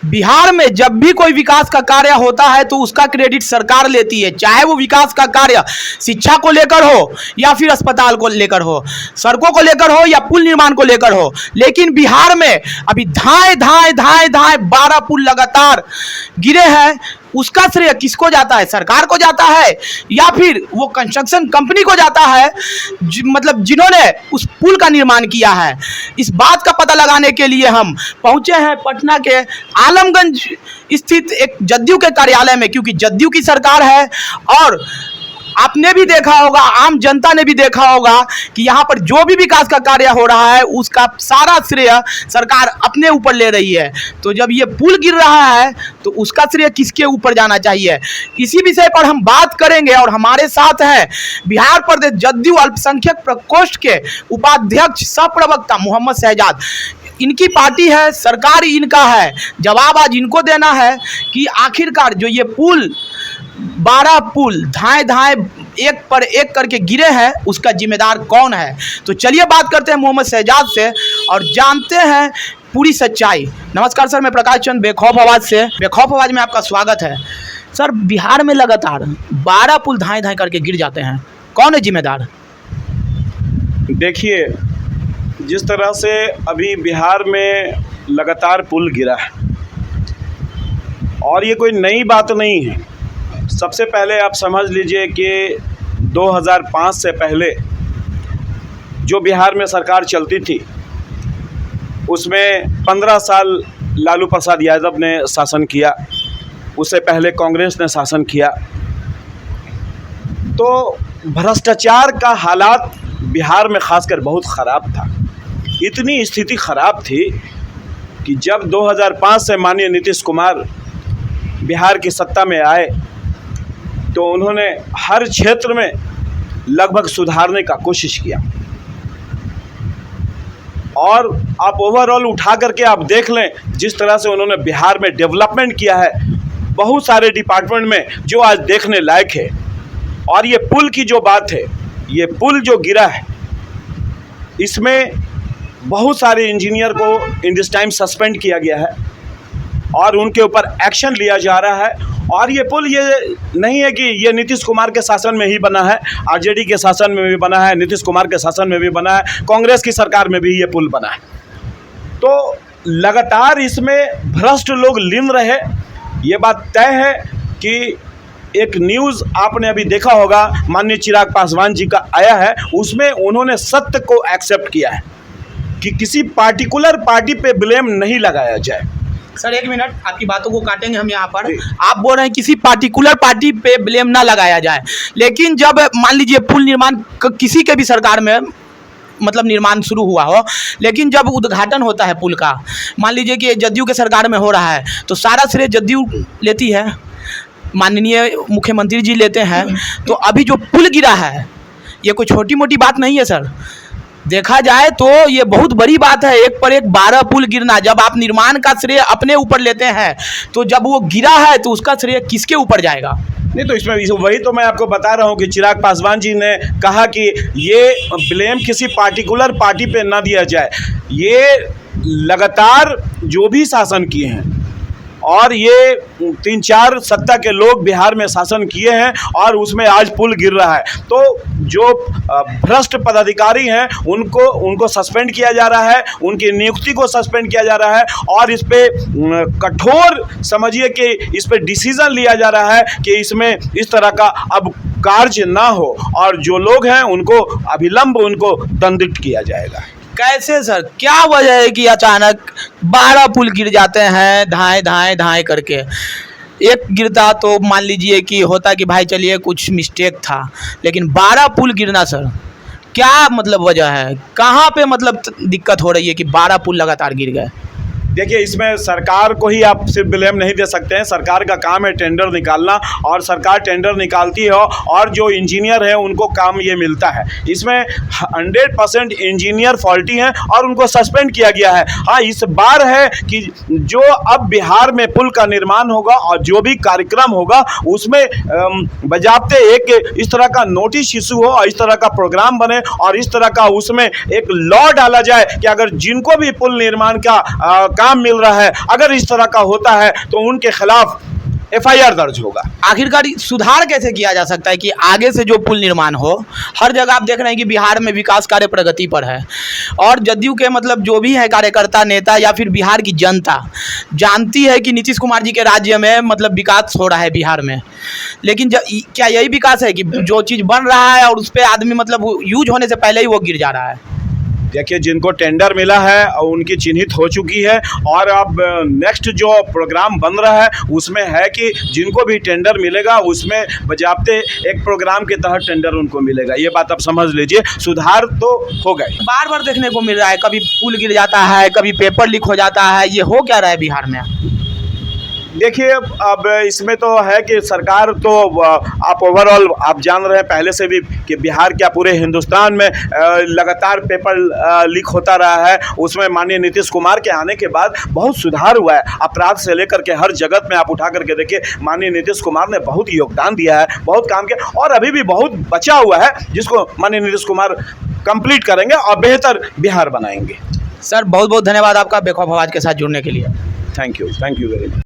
बिहार में जब भी कोई विकास का कार्य होता है तो उसका क्रेडिट सरकार लेती है, चाहे वो विकास का कार्य शिक्षा को लेकर हो या फिर अस्पताल को लेकर हो, सड़कों को लेकर हो या पुल निर्माण को लेकर हो। लेकिन बिहार में अभी धाए धाए धाए धाए 12 पुल लगातार गिरे हैं। उसका श्रेय किसको जाता है? सरकार को जाता है या फिर वो कंस्ट्रक्शन कंपनी को जाता है, मतलब जिन्होंने उस पुल का निर्माण किया है। इस बात का पता लगाने के लिए हम पहुंचे हैं पटना के आलमगंज स्थित एक जदयू के कार्यालय में, क्योंकि जदयू की सरकार है और आपने भी देखा होगा, आम जनता ने भी देखा होगा कि यहाँ पर जो भी विकास का कार्य हो रहा है उसका सारा श्रेय सरकार अपने ऊपर ले रही है। तो जब ये पुल गिर रहा है तो उसका श्रेय किसके ऊपर जाना चाहिए, इसी विषय पर हम बात करेंगे। और हमारे साथ हैं बिहार प्रदेश जदयू अल्पसंख्यक प्रकोष्ठ के उपाध्यक्ष सह प्रवक्ता मोहम्मद शहजाद। इनकी पार्टी है, सरकार इनका है, जवाब आज इनको देना है कि आखिरकार जो ये पुल 12 पुल धाए धाए एक पर एक करके गिरे हैं उसका जिम्मेदार कौन है। तो चलिए बात करते हैं मोहम्मद शहजाद से और जानते हैं पूरी सच्चाई। नमस्कार सर, मैं प्रकाश चंद बेखौफ आवाज़ से, बेखौफ आवाज़ में आपका स्वागत है। सर, बिहार में लगातार 12 पुल धाए धाए करके गिर जाते हैं, कौन है जिम्मेदार? देखिए, जिस तरह से अभी बिहार में लगातार पुल गिरा है और ये कोई नई बात नहीं है। सबसे पहले आप समझ लीजिए कि 2005 से पहले जो बिहार में सरकार चलती थी उसमें 15 साल लालू प्रसाद यादव ने शासन किया, उससे पहले कांग्रेस ने शासन किया। तो भ्रष्टाचार का हालात बिहार में खासकर बहुत ख़राब था। इतनी स्थिति ख़राब थी कि जब 2005 से माननीय नीतीश कुमार बिहार की सत्ता में आए तो उन्होंने हर क्षेत्र में लगभग सुधारने का कोशिश किया। और आप ओवरऑल उठा करके आप देख लें जिस तरह से उन्होंने बिहार में डेवलपमेंट किया है, बहुत सारे डिपार्टमेंट में जो आज देखने लायक है। और ये पुल की जो बात है, ये पुल जो गिरा है इसमें बहुत सारे इंजीनियर को इन दिस टाइम सस्पेंड किया गया है और उनके ऊपर एक्शन लिया जा रहा है। और ये पुल ये नहीं है कि ये नीतीश कुमार के शासन में ही बना है, आरजेडी के शासन में भी बना है, नीतीश कुमार के शासन में भी बना है, कांग्रेस की सरकार में भी ये पुल बना है। तो लगातार इसमें भ्रष्ट लोग लीन रहे। ये बात तय है कि एक न्यूज़ आपने अभी देखा होगा, माननीय चिराग पासवान जी का आया है, उसमें उन्होंने सत्य को एक्सेप्ट किया है कि किसी पार्टिकुलर पार्टी पे ब्लेम नहीं लगाया जाए। सर एक मिनट, आपकी बातों को काटेंगे हम यहाँ पर। आप बोल रहे हैं किसी पार्टिकुलर पार्टी पे ब्लेम ना लगाया जाए, लेकिन जब मान लीजिए पुल निर्माण किसी के भी सरकार में मतलब निर्माण शुरू हुआ हो, लेकिन जब उद्घाटन होता है पुल का, मान लीजिए कि जदयू के सरकार में हो रहा है तो सारा श्रेय जदयू लेती है, माननीय मुख्यमंत्री जी लेते हैं। तो अभी जो पुल गिरा है ये कोई छोटी मोटी बात नहीं है सर, देखा जाए तो ये बहुत बड़ी बात है। एक पर एक 12 पुल गिरना, जब आप निर्माण का श्रेय अपने ऊपर लेते हैं तो जब वो गिरा है तो उसका श्रेय किसके ऊपर जाएगा? नहीं, तो इसमें वही तो मैं आपको बता रहा हूँ कि चिराग पासवान जी ने कहा कि ये ब्लेम किसी पार्टिकुलर पार्टी पे ना दिया जाए। ये लगातार जो भी शासन किए हैं और ये 3-4 सत्ता के लोग बिहार में शासन किए हैं और उसमें आज पुल गिर रहा है। तो जो भ्रष्ट पदाधिकारी हैं उनको सस्पेंड किया जा रहा है, उनकी नियुक्ति को सस्पेंड किया जा रहा है और इस पे कठोर समझिए कि इस पे डिसीजन लिया जा रहा है कि इसमें इस तरह का अब कार्य ना हो और जो लोग हैं उनको अभिलंब उनको दंडित किया जाएगा। कैसे सर, क्या वजह है कि अचानक 12 पुल गिर जाते हैं धाए धाए धाए करके? एक गिरता तो मान लीजिए कि होता कि भाई चलिए कुछ मिस्टेक था, लेकिन 12 पुल गिरना सर क्या मतलब वजह है? कहाँ पे मतलब दिक्कत हो रही है कि 12 पुल लगातार गिर गए? देखिए, इसमें सरकार को ही आप सिर्फ ब्लेम नहीं दे सकते हैं। सरकार का काम है टेंडर निकालना और सरकार टेंडर निकालती है और जो इंजीनियर है उनको काम ये मिलता है। इसमें 100% इंजीनियर फॉल्टी हैं और उनको सस्पेंड किया गया है। हाँ, इस बार है कि जो अब बिहार में पुल का निर्माण होगा और जो भी कार्यक्रम होगा उसमें बजाते एक इस तरह का नोटिस इशू हो, इस तरह का प्रोग्राम बने और इस तरह का उसमें एक लॉ डाला जाए कि अगर जिनको भी पुल निर्माण का काम मिल रहा है, अगर इस तरह का होता है तो उनके खिलाफ FIR दर्ज होगा। आखिरकार सुधार कैसे किया जा सकता है कि आगे से जो पुल निर्माण हो? हर जगह आप देख रहे हैं कि बिहार में विकास कार्य प्रगति पर है, और जदयू के मतलब जो भी है कार्यकर्ता नेता या फिर बिहार की जनता जानती है कि नीतीश कुमार जी के राज्य में मतलब विकास हो रहा है बिहार में, लेकिन क्या यही विकास है कि जो चीज़ बन रहा है और उस पर आदमी मतलब यूज होने से पहले ही वो गिर जा रहा है? देखिए, जिनको टेंडर मिला है उनकी चिन्हित हो चुकी है, और अब नेक्स्ट जो प्रोग्राम बन रहा है उसमें है कि जिनको भी टेंडर मिलेगा उसमें बजाते एक प्रोग्राम के तहत टेंडर उनको मिलेगा। ये बात आप समझ लीजिए, सुधार तो हो गए। बार बार देखने को मिल रहा है, कभी पुल गिर जाता है, कभी पेपर लीक हो जाता है, ये हो क्या रहा है बिहार में? देखिए, अब इसमें तो है कि सरकार तो आप ओवरऑल आप जान रहे हैं पहले से भी कि बिहार क्या पूरे हिंदुस्तान में लगातार पेपर लीक होता रहा है। उसमें माननीय नीतीश कुमार के आने के बाद बहुत सुधार हुआ है। अपराध से लेकर के हर जगत में आप उठा करके देखिए, माननीय नीतीश कुमार ने बहुत योगदान दिया है, बहुत काम किया, और अभी भी बहुत बचा हुआ है जिसको माननीय नीतीश कुमार कंप्लीट करेंगे और बेहतर बिहार बनाएंगे। सर बहुत बहुत धन्यवाद आपका बेखौफ आवाज़ के साथ जुड़ने के लिए। Thank you very much.